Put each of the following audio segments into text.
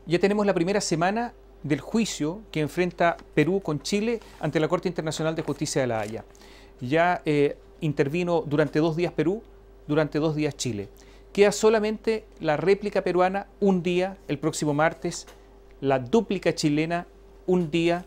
Ya tenemos la primera semana del juicio que enfrenta Perú con Chile ante la Corte Internacional de Justicia de La Haya. Ya intervino durante 2 días Perú, durante 2 días Chile. Queda solamente la réplica peruana un día, el próximo martes, la dúplica chilena un día,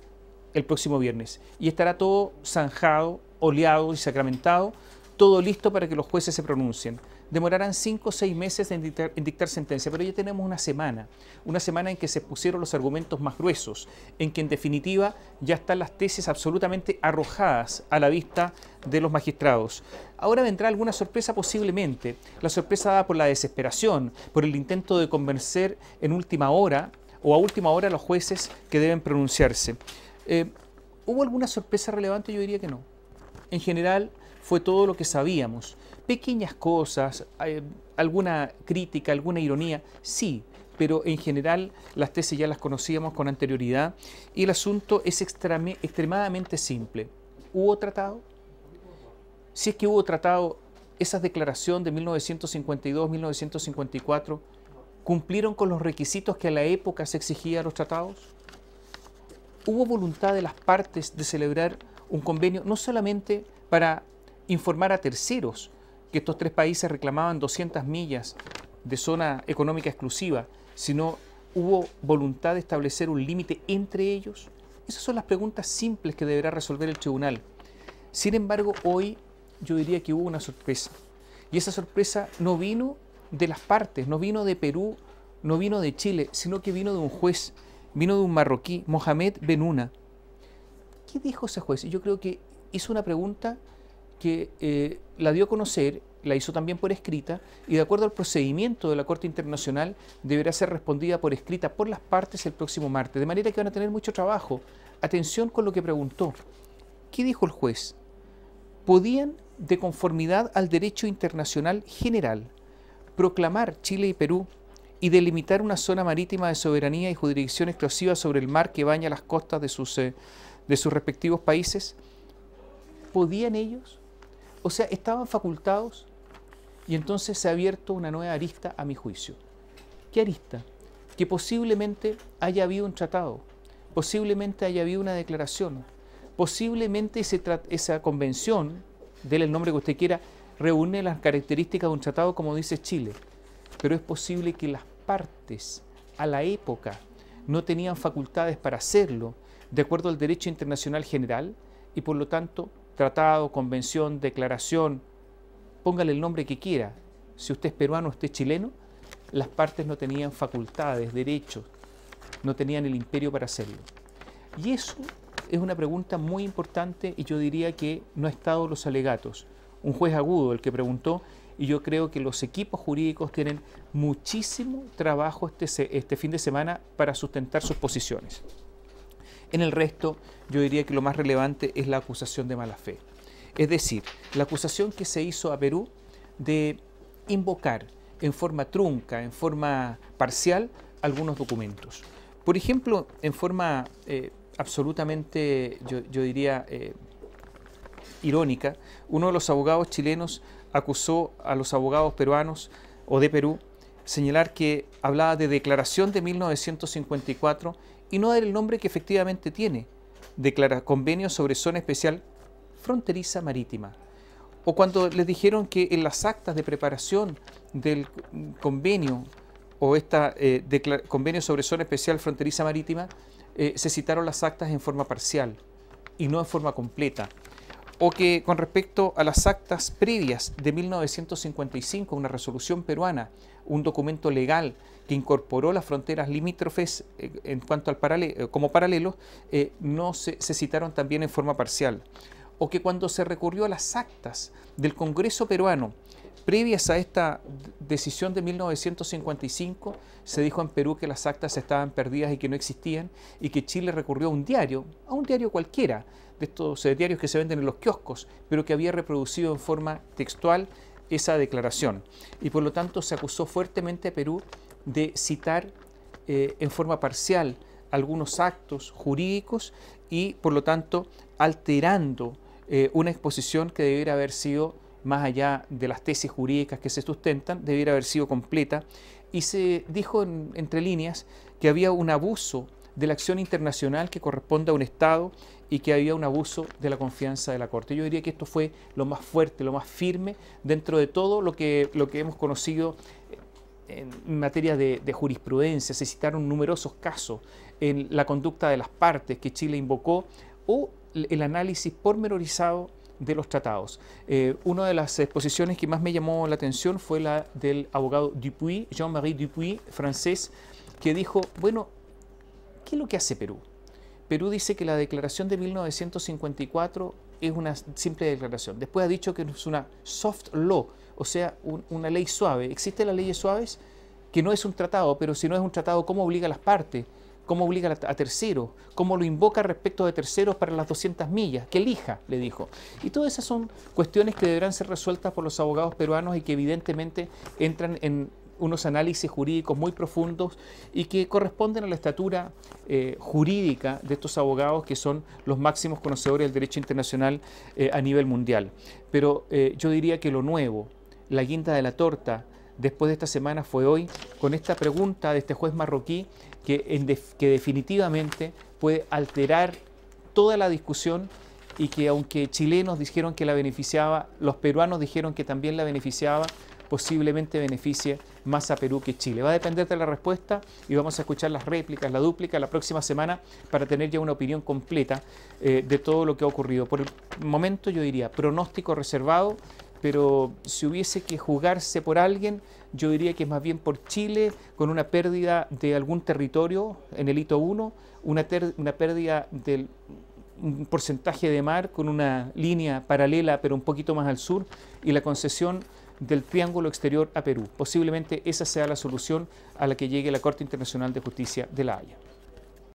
el próximo viernes. Y estará todo zanjado, oleado y sacramentado, todo listo para que los jueces se pronuncien. Demorarán 5 o 6 meses en dictar sentencia, pero ya tenemos una semana en que se pusieron los argumentos más gruesos, en que en definitiva ya están las tesis absolutamente arrojadas a la vista de los magistrados. Ahora vendrá alguna sorpresa posiblemente, la sorpresa dada por la desesperación, por el intento de convencer en última hora o a última hora a los jueces que deben pronunciarse. ¿Hubo alguna sorpresa relevante? Yo diría que no. En general fue todo lo que sabíamos. Pequeñas cosas, alguna crítica, alguna ironía, sí, pero en general las tesis ya las conocíamos con anterioridad y el asunto es extremadamente simple. ¿Hubo tratado? Si es que hubo tratado, esas declaraciones de 1952, 1954, ¿cumplieron con los requisitos que a la época se exigía a los tratados? ¿Hubo voluntad de las partes de celebrar un convenio no solamente para informar a terceros que estos 3 países reclamaban 200 millas de zona económica exclusiva, sino hubo voluntad de establecer un límite entre ellos? Esas son las preguntas simples que deberá resolver el tribunal. Sin embargo, hoy yo diría que hubo una sorpresa. Y esa sorpresa no vino de las partes, no vino de Perú, no vino de Chile, sino que vino de un juez, vino de un marroquí, Mohamed Bennouna. ¿Qué dijo ese juez? Yo creo que hizo una pregunta que la dio a conocer, la hizo también por escrita, y de acuerdo al procedimiento de la Corte Internacional deberá ser respondida por escrita por las partes el próximo martes, de manera que van a tener mucho trabajo. Atención con lo que preguntó. ¿Qué dijo el juez? ¿Podían, de conformidad al derecho internacional general, proclamar Chile y Perú y delimitar una zona marítima de soberanía y jurisdicción exclusiva sobre el mar que baña las costas de sus respectivos países? ¿Podían ellos? O sea, estaban facultados, y entonces se ha abierto una nueva arista a mi juicio. ¿Qué arista? Que posiblemente haya habido un tratado, posiblemente haya habido una declaración, posiblemente esa convención, déle el nombre que usted quiera, reúne las características de un tratado como dice Chile, pero es posible que las partes a la época no tenían facultades para hacerlo de acuerdo al derecho internacional general y por lo tanto tratado, convención, declaración, póngale el nombre que quiera. Si usted es peruano o usted es chileno, las partes no tenían facultades, derechos, no tenían el imperio para hacerlo. Y eso es una pregunta muy importante y yo diría que no ha estado los alegatos. Un juez agudo el que preguntó y yo creo que los equipos jurídicos tienen muchísimo trabajo este fin de semana para sustentar sus posiciones. En el resto, yo diría que lo más relevante es la acusación de mala fe. Es decir, la acusación que se hizo a Perú de invocar en forma trunca, en forma parcial, algunos documentos. Por ejemplo, en forma absolutamente, yo diría, irónica, uno de los abogados chilenos acusó a los abogados peruanos o de Perú señalar que hablaba de declaración de 1954 y no era el nombre que efectivamente tiene, convenio sobre zona especial fronteriza marítima. O cuando les dijeron que en las actas de preparación del convenio o convenio sobre zona especial fronteriza marítima se citaron las actas en forma parcial y no en forma completa. O que con respecto a las actas previas de 1955, una resolución peruana, un documento legal que incorporó las fronteras limítrofes en cuanto al como paralelos, no se citaron también en forma parcial. O que cuando se recurrió a las actas del Congreso peruano previas a esta decisión de 1955, se dijo en Perú que las actas estaban perdidas y que no existían, y que Chile recurrió a un diario cualquiera, de estos diarios que se venden en los kioscos, pero que había reproducido en forma textual esa declaración. Y por lo tanto se acusó fuertemente a Perú de citar en forma parcial algunos actos jurídicos y por lo tanto alterando una exposición que debiera haber sido, más allá de las tesis jurídicas que se sustentan, debiera haber sido completa. Y se dijo entre líneas que había un abuso de la acción internacional que corresponde a un Estado y que había un abuso de la confianza de la Corte. Yo diría que esto fue lo más fuerte, lo más firme dentro de todo lo que hemos conocido en materia de jurisprudencia. Se citaron numerosos casos en la conducta de las partes que Chile invocó o el análisis pormenorizado de los tratados. Una de las exposiciones que más me llamó la atención fue la del abogado Dupuy, Jean-Marie Dupuy, francés, que dijo, bueno, ¿qué es lo que hace Perú? Perú dice que la declaración de 1954 es una simple declaración. Después ha dicho que es una soft law, o sea, una ley suave. ¿Existen las leyes suaves? Que no es un tratado, pero si no es un tratado, ¿cómo obliga a las partes? ¿Cómo obliga a terceros? ¿Cómo lo invoca respecto de terceros para las 200 millas? Que elija, le dijo. Y todas esas son cuestiones que deberán ser resueltas por los abogados peruanos y que evidentemente entran en unos análisis jurídicos muy profundos y que corresponden a la estatura jurídica de estos abogados que son los máximos conocedores del derecho internacional a nivel mundial. Pero yo diría que lo nuevo, la guinda de la torta, después de esta semana fue hoy, con esta pregunta de este juez marroquí que definitivamente puede alterar toda la discusión y que aunque chilenos dijeron que la beneficiaba, los peruanos dijeron que también la beneficiaba, posiblemente beneficie más a Perú que Chile. Va a depender de la respuesta y vamos a escuchar las réplicas, la dúplica la próxima semana para tener ya una opinión completa de todo lo que ha ocurrido. Por el momento yo diría pronóstico reservado, pero si hubiese que jugarse por alguien, yo diría que es más bien por Chile, con una pérdida de algún territorio en el hito 1, una pérdida del un porcentaje de mar con una línea paralela pero un poquito más al sur y la concesión del triángulo exterior a Perú. Posiblemente esa sea la solución a la que llegue la Corte Internacional de Justicia de La Haya.